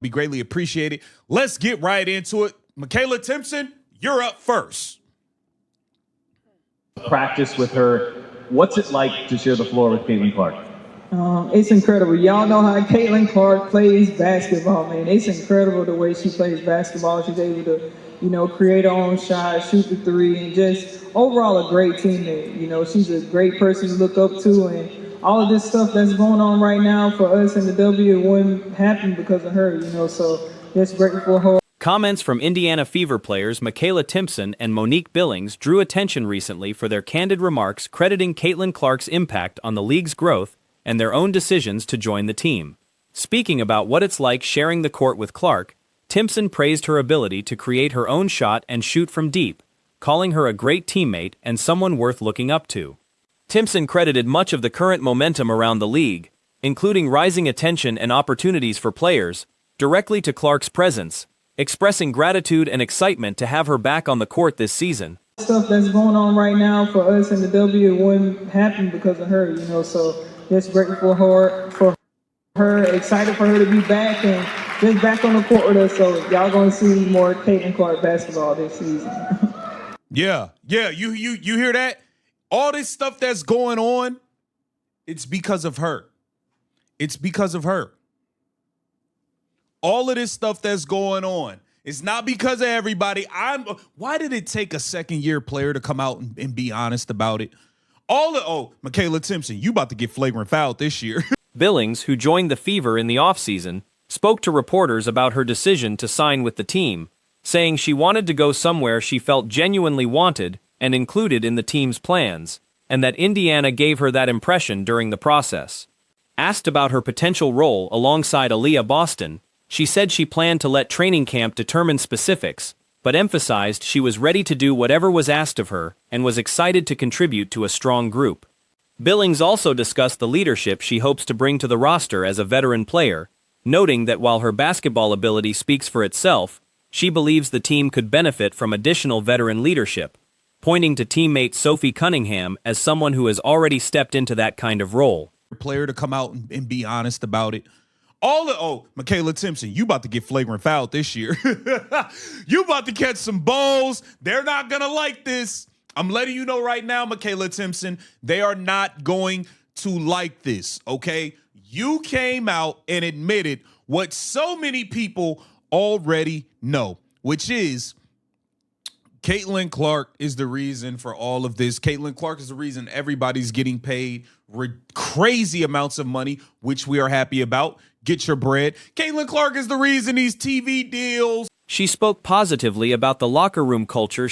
Be greatly appreciated. Let's get right into it. Makayla Timpson, you're up first. Practice with her. What's it like to share the floor with Caitlin Clark? It's incredible. Y'all know how Caitlin Clark plays basketball, man. It's incredible the way she plays basketball. She's able to, create her own shot, shoot the three, and just overall a great teammate. She's a great person to look up to, and all of this stuff that's going on right now for us in the W wouldn't happen because of her, so just grateful for her. Comments from Indiana Fever players Makayla Timpson and Monique Billings drew attention recently for their candid remarks crediting Caitlin Clark's impact on the league's growth and their own decisions to join the team. Speaking about what it's like sharing the court with Clark, Timpson praised her ability to create her own shot and shoot from deep, calling her a great teammate and someone worth looking up to. Timpson credited much of the current momentum around the league, including rising attention and opportunities for players, directly to Clark's presence, expressing gratitude and excitement to have her back on the court this season. Stuff that's going on right now for us in the W wouldn't happen because of her, so just grateful for her, excited for her to be back and just back on the court with us. So y'all gonna see more Caitlin Clark basketball this season. Yeah, you hear that? All this stuff that's going on, it's because of her. It's because of her. All of this stuff that's going on, it's not because of everybody. Why did it take a second-year player to come out and be honest about it? Makayla Timpson, you about to get flagrant fouled this year. Billings, who joined the Fever in the offseason, spoke to reporters about her decision to sign with the team, saying she wanted to go somewhere she felt genuinely wanted and included in the team's plans, and that Indiana gave her that impression during the process. Asked about her potential role alongside Aaliyah Boston, she said she planned to let training camp determine specifics, but emphasized she was ready to do whatever was asked of her and was excited to contribute to a strong group. Billings also discussed the leadership she hopes to bring to the roster as a veteran player, noting that while her basketball ability speaks for itself, she believes the team could benefit from additional veteran leadership, pointing to teammate Sophie Cunningham as someone who has already stepped into that kind of role. Player to come out and be honest about it. Makayla Timpson, you about to get flagrant fouled this year. You about to catch some balls. They're not going to like this. I'm letting you know right now, Makayla Timpson, they are not going to like this, okay? You came out and admitted what so many people already know, which is Caitlin Clark is the reason for all of this. Caitlin Clark is the reason everybody's getting paid crazy amounts of money, which we are happy about. Get your bread. Caitlin Clark is the reason these TV deals. She spoke positively about the locker room culture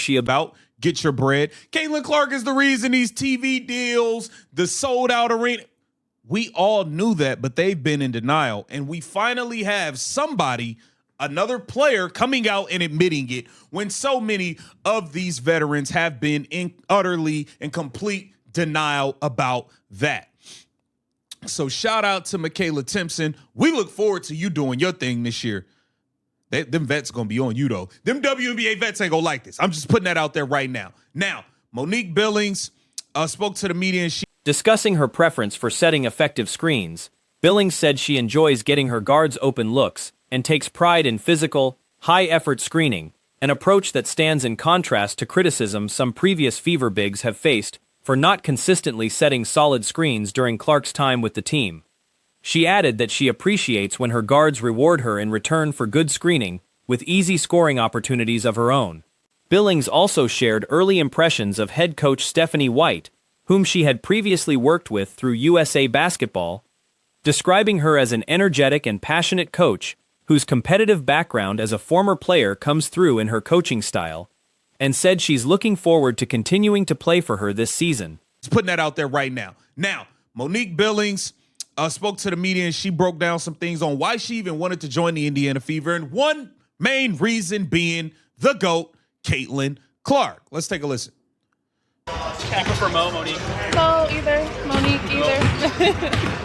Get your bread. Caitlin Clark is the reason these TV deals, the sold out arena. We all knew that, but they've been in denial. And we finally have another player coming out and admitting it when so many of these veterans have been in utterly and complete denial about that. So shout out to Makayla Timpson. We look forward to you doing your thing this year. Them vets going to be on you, though. Them WNBA vets ain't going to like this. I'm just putting that out there right now. Now, Monique Billings spoke to the media and discussing her preference for setting effective screens. Billings said she enjoys getting her guards open looks and takes pride in physical, high-effort screening, an approach that stands in contrast to criticism some previous Fever bigs have faced for not consistently setting solid screens during Clark's time with the team. She added that she appreciates when her guards reward her in return for good screening, with easy scoring opportunities of her own. Billings also shared early impressions of head coach Stephanie White, whom she had previously worked with through USA Basketball, describing her as an energetic and passionate coach whose competitive background as a former player comes through in her coaching style, and said she's looking forward to continuing to play for her this season. Just putting that out there right now. Now, Monique Billings spoke to the media and she broke down some things on why she even wanted to join the Indiana Fever, and one main reason being the GOAT, Caitlin Clark. Let's take a listen. Do you prefer Mo, Monique? Mo, either. Monique, either.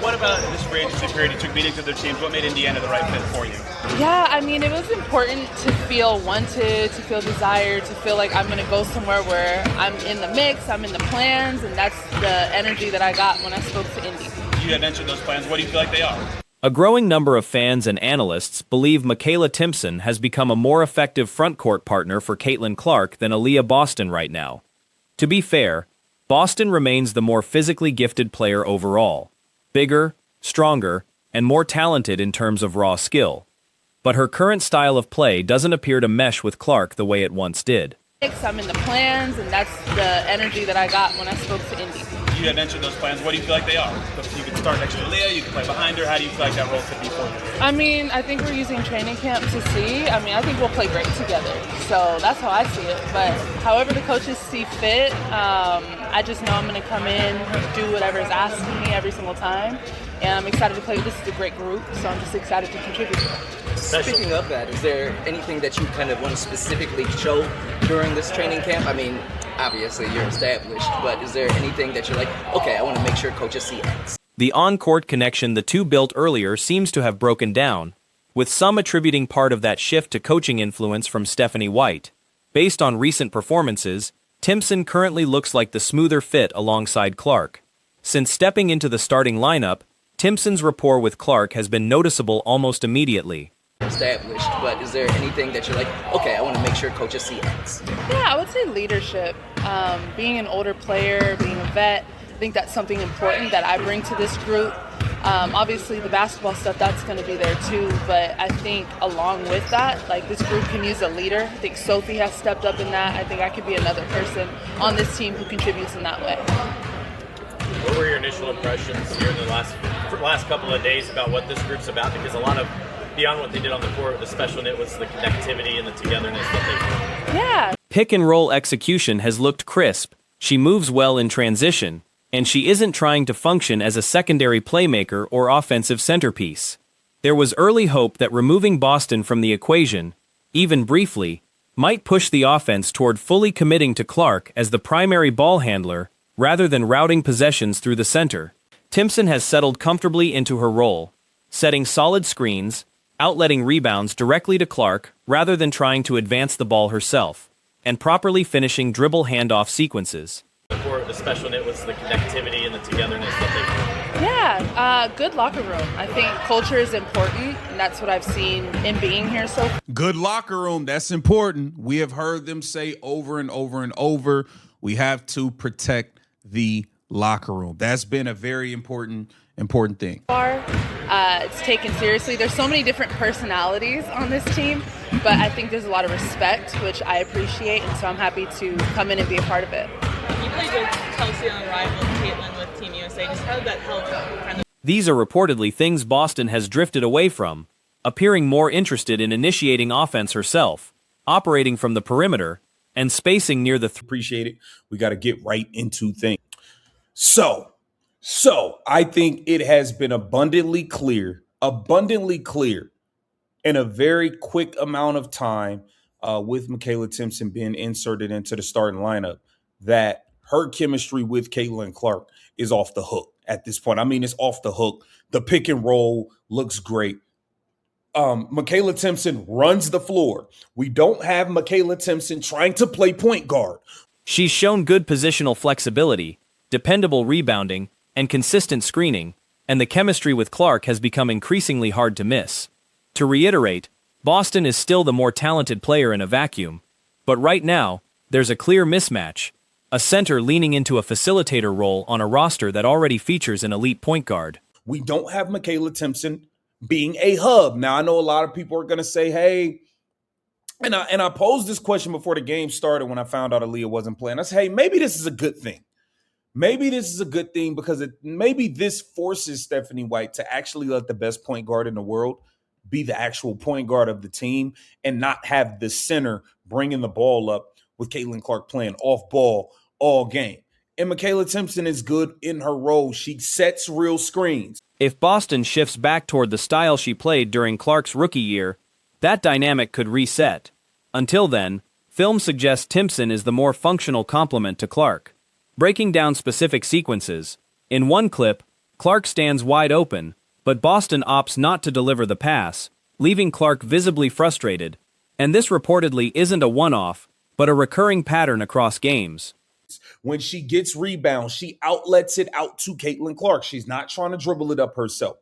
What about this free agency period? You took meetings with their teams. What made Indiana the right fit for you? Yeah, I mean, it was important to feel wanted, to feel desired, to feel like I'm going to go somewhere where I'm in the mix, I'm in the plans, and that's the energy that I got when I spoke to Indy. You had mentioned those plans. What do you feel like they are? A growing number of fans and analysts believe Makayla Timpson has become a more effective frontcourt partner for Caitlin Clark than Aaliyah Boston right now. To be fair, Boston remains the more physically gifted player overall, bigger, stronger, and more talented in terms of raw skill. But her current style of play doesn't appear to mesh with Clark the way it once did. I'm in the plans, and that's the energy that I got when I spoke to Indy. You had mentioned those plans. What do you feel like they are? You can start next to Leah, you can play behind her. How do you feel like that role could be for you? I mean, I think we're using training camp to see. I mean, I think we'll play great together. So that's how I see it. But however the coaches see fit, I just know I'm going to come in, do whatever's asked of me every single time. And I'm excited to play. This is a great group, so I'm just excited to contribute. Speaking of that, is there anything that you kind of want to specifically show during this training camp? I mean, obviously you're established, but is there anything that you're like, okay, I want to make sure coaches see X? The on-court connection the two built earlier seems to have broken down, with some attributing part of that shift to coaching influence from Stephanie White. Based on recent performances, Timpson currently looks like the smoother fit alongside Clark. Since stepping into the starting lineup, Timpson's rapport with Clark has been noticeable almost immediately. Established, but is there anything that you're like, okay, I want to make sure coaches see X? Yeah, I would say leadership. Being an older player, being a vet, I think that's something important that I bring to this group. Obviously, the basketball stuff, that's going to be there too, but I think along with that, like, this group can use a leader. I think Sophie has stepped up in that. I think I could be another person on this team who contributes in that way. What were your initial impressions here in the last couple of days about what this group's about? Because a lot of, beyond what they did on the court, the special knit was the connectivity and the togetherness that they brought. Yeah. Pick and roll execution has looked crisp. She moves well in transition, and she isn't trying to function as a secondary playmaker or offensive centerpiece. There was early hope that removing Boston from the equation, even briefly, might push the offense toward fully committing to Clark as the primary ball handler rather than routing possessions through the center. Timpson has settled comfortably into her role, setting solid screens, outletting rebounds directly to Clark rather than trying to advance the ball herself, and properly finishing dribble handoff sequences. The special knit was the connectivity and the togetherness that they brought. Yeah, good locker room. I think culture is important, and that's what I've seen in being here so far. Good locker room, that's important. We have heard them say over and over and over, we have to protect the locker room. That's been a very important thing. It's taken seriously. There's so many different personalities on this team, but I think there's a lot of respect, which I appreciate, and so I'm happy to come in and be a part of it. You played with Chelsea on Rival, Caitlin with Team USA. Just how did that help kind of? These are reportedly things Boston has drifted away from, appearing more interested in initiating offense herself, operating from the perimeter, and spacing near the Appreciate it. We got to get right into things. So I think it has been abundantly clear in a very quick amount of time with Makayla Timpson being inserted into the starting lineup that her chemistry with Caitlin Clark is off the hook at this point. I mean, it's off the hook. The pick and roll looks great. Makayla Timpson runs the floor. We don't have Makayla Timpson trying to play point guard. She's shown good positional flexibility, dependable rebounding, and consistent screening, and the chemistry with Clark has become increasingly hard to miss. To reiterate, Boston is still the more talented player in a vacuum, but right now, there's a clear mismatch, a center leaning into a facilitator role on a roster that already features an elite point guard. We don't have Makayla Timpson being a hub. Now, I know a lot of people are going to say, hey, and I posed this question before the game started when I found out Aaliyah wasn't playing. I said, hey, maybe this is a good thing. Maybe this is a good thing because maybe this forces Stephanie White to actually let the best point guard in the world be the actual point guard of the team and not have the center bringing the ball up with Caitlin Clark playing off ball all game. And Makayla Timpson is good in her role. She sets real screens. If Boston shifts back toward the style she played during Clark's rookie year, that dynamic could reset. Until then, film suggests Timpson is the more functional complement to Clark. Breaking down specific sequences, in one clip, Clark stands wide open, but Boston opts not to deliver the pass, leaving Clark visibly frustrated. And this reportedly isn't a one-off, but a recurring pattern across games. When she gets rebounds, she outlets it out to Caitlin Clark. She's not trying to dribble it up herself.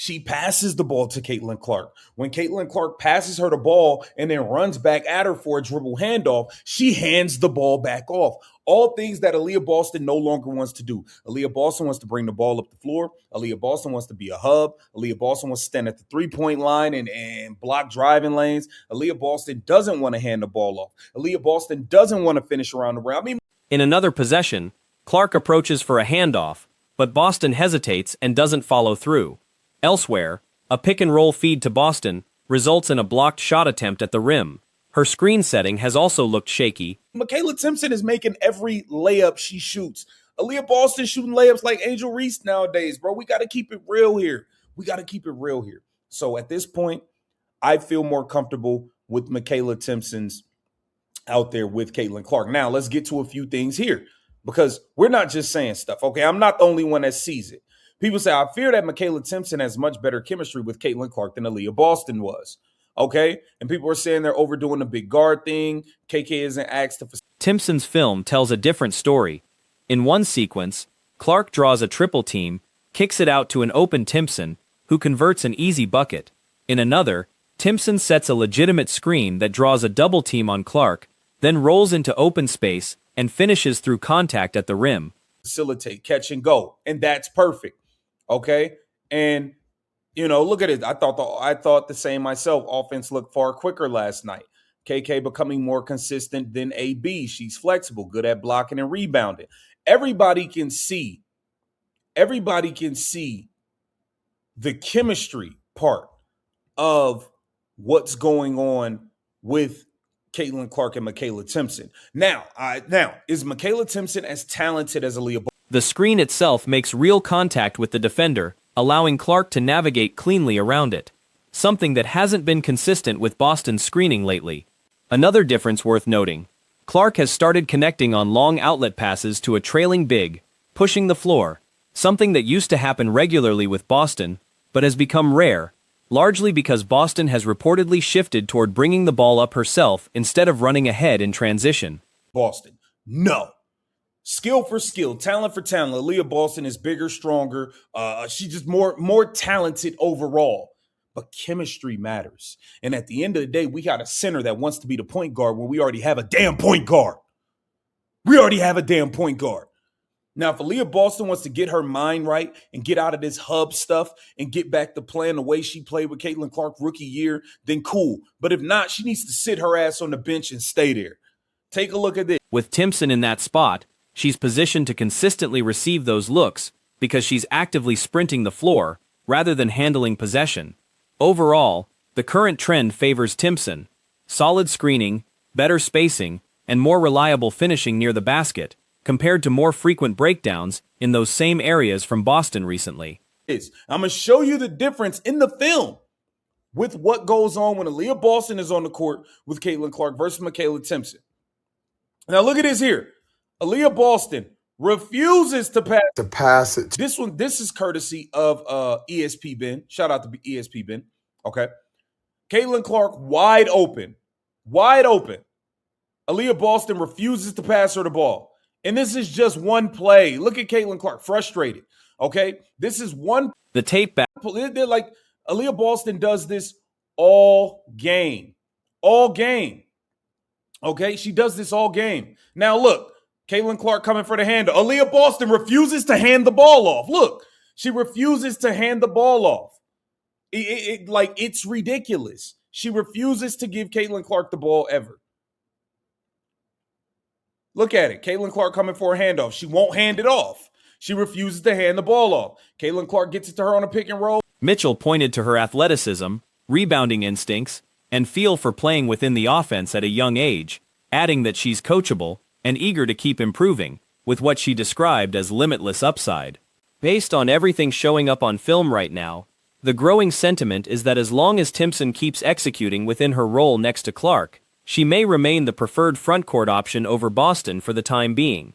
She passes the ball to Caitlin Clark. When Caitlin Clark passes her the ball and then runs back at her for a dribble handoff, she hands the ball back off. All things that Aaliyah Boston no longer wants to do. Aaliyah Boston wants to bring the ball up the floor. Aaliyah Boston wants to be a hub. Aaliyah Boston wants to stand at the three-point line and block driving lanes. Aaliyah Boston doesn't want to hand the ball off. Aaliyah Boston doesn't want to finish around the rim. In another possession, Clark approaches for a handoff, but Boston hesitates and doesn't follow through. Elsewhere, a pick-and-roll feed to Boston results in a blocked shot attempt at the rim. Her screen setting has also looked shaky. Makayla Timpson is making every layup she shoots. Aaliyah Boston shooting layups like Angel Reese nowadays, bro. We got to keep it real here. So at this point, I feel more comfortable with Makayla Timpson's out there with Caitlin Clark. Now, let's get to a few things here because we're not just saying stuff, okay? I'm not the only one that sees it. People say, I fear that Makayla Timpson has much better chemistry with Caitlin Clark than Aaliyah Boston was. Okay? And people are saying they're overdoing the big guard thing. KK isn't asked to... Timpson's film tells a different story. In one sequence, Clark draws a triple team, kicks it out to an open Timpson, who converts an easy bucket. In another, Timpson sets a legitimate screen that draws a double team on Clark, then rolls into open space and finishes through contact at the rim. Facilitate, catch and go. And that's perfect. Okay. And, look at it. I thought the same myself. Offense looked far quicker last night. KK becoming more consistent than AB. She's flexible, good at blocking and rebounding. Everybody can see the chemistry part of what's going on with Caitlin Clark and Makayla Timpson. Now, is Makayla Timpson as talented as Aaliyah Boston? The screen itself makes real contact with the defender, allowing Clark to navigate cleanly around it, something that hasn't been consistent with Boston's screening lately. Another difference worth noting, Clark has started connecting on long outlet passes to a trailing big, pushing the floor, something that used to happen regularly with Boston, but has become rare, largely because Boston has reportedly shifted toward bringing the ball up herself instead of running ahead in transition. Boston, no. Skill for skill, talent for talent. Aaliyah Boston is bigger, stronger. She's just more talented overall. But chemistry matters. And at the end of the day, we got a center that wants to be the point guard when we already have a damn point guard. Now, if Aaliyah Boston wants to get her mind right and get out of this hub stuff and get back to playing the way she played with Caitlin Clark rookie year, then cool. But if not, she needs to sit her ass on the bench and stay there. Take a look at this. With Timpson in that spot, she's positioned to consistently receive those looks because she's actively sprinting the floor rather than handling possession. Overall, the current trend favors Timpson. Solid screening, better spacing, and more reliable finishing near the basket, compared to more frequent breakdowns in those same areas from Boston recently. I'm going to show you the difference in the film with what goes on when Aaliyah Boston is on the court with Caitlin Clark versus Makayla Timpson. Now look at this here. Aaliyah Boston refuses to pass it. This is courtesy of ESP Ben. Shout out to ESP Ben. Okay. Caitlin Clark wide open. Aaliyah Boston refuses to pass her the ball. And this is just one play. Look at Caitlin Clark, frustrated. Okay. This is one. The tape back. They're like, Aaliyah Boston does this all game. Okay. She does this all game. Now look. Caitlin Clark coming for the handle. Aaliyah Boston refuses to hand the ball off. Look, she refuses to hand the ball off. It's ridiculous. She refuses to give Caitlin Clark the ball ever. Look at it. Caitlin Clark coming for a handoff. She won't hand it off. She refuses to hand the ball off. Caitlin Clark gets it to her on a pick and roll. Mitchell pointed to her athleticism, rebounding instincts, and feel for playing within the offense at a young age, adding that she's coachable and eager to keep improving, with what she described as limitless upside. Based on everything showing up on film right now, the growing sentiment is that as long as Timpson keeps executing within her role next to Clark, she may remain the preferred frontcourt option over Boston for the time being.